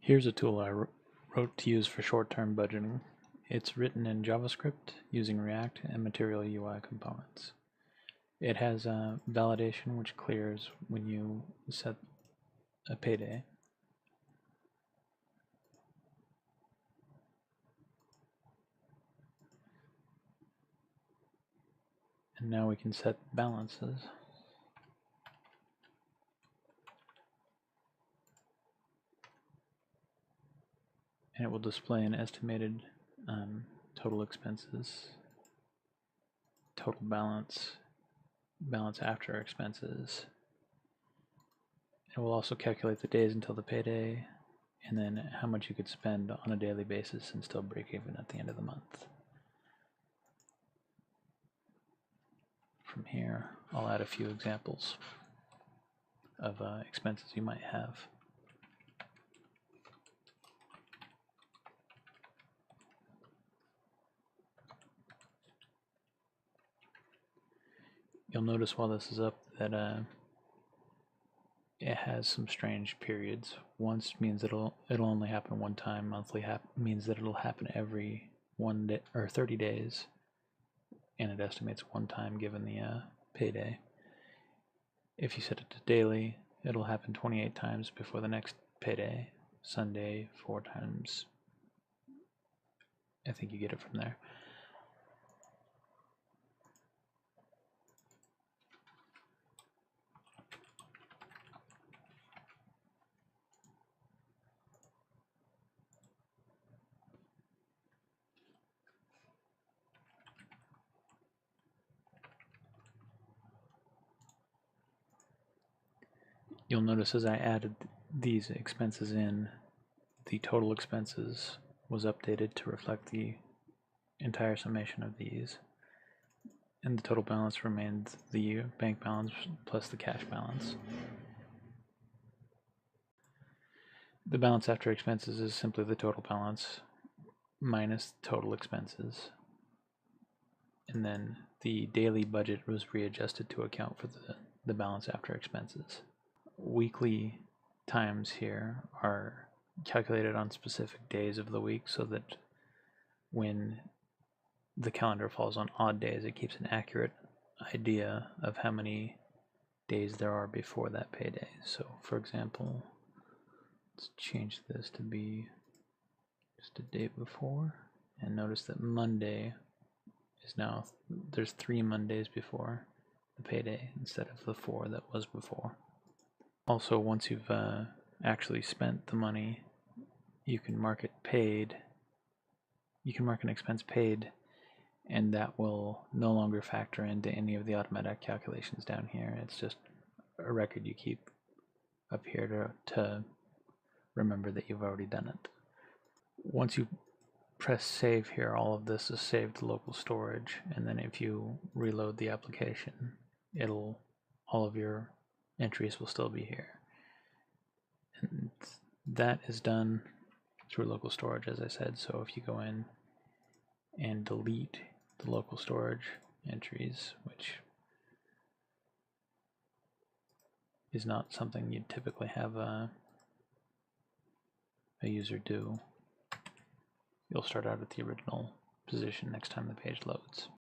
Here's a tool I wrote to use for short-term budgeting. It's written in JavaScript using React and Material UI components. It has a validation which clears when you set a payday. And now we can set balances. And it will display an estimated total expenses, total balance, balance after expenses. It will also calculate the days until the payday, and then how much you could spend on a daily basis and still break even at the end of the month. From here, I'll add a few examples of expenses you might have. You'll notice while this is up that it has some strange periods. Once means it'll only happen one time. Monthly means that it'll happen every 1 day or 30 days, and it estimates one time given the payday. If you set it to daily, it'll happen 28 times before the next payday. Sunday 4 times. I think you get it from there. You'll notice as I added these expenses in, the total expenses was updated to reflect the entire summation of these, and the total balance remained the bank balance plus the cash balance. The balance after expenses is simply the total balance minus total expenses, and then the daily budget was readjusted to account for the balance after expenses. Weekly times here are calculated on specific days of the week so that when the calendar falls on odd days, it keeps an accurate idea of how many days there are before that payday. So, for example, let's change this to be just a day before, and notice that Monday is now, there's 3 Mondays before the payday instead of the 4 that was before. Also, once you've actually spent the money, you can mark it paid. You can mark an expense paid, and that will no longer factor into any of the automatic calculations down here. It's just a record you keep up here to remember that you've already done it. Once you press save here, all of this is saved to local storage, and then if you reload the application, all of your entries will still be here. And that is done through local storage, as I said. So if you go in and delete the local storage entries, which is not something you'd typically have a user do, you'll start out at the original position next time the page loads.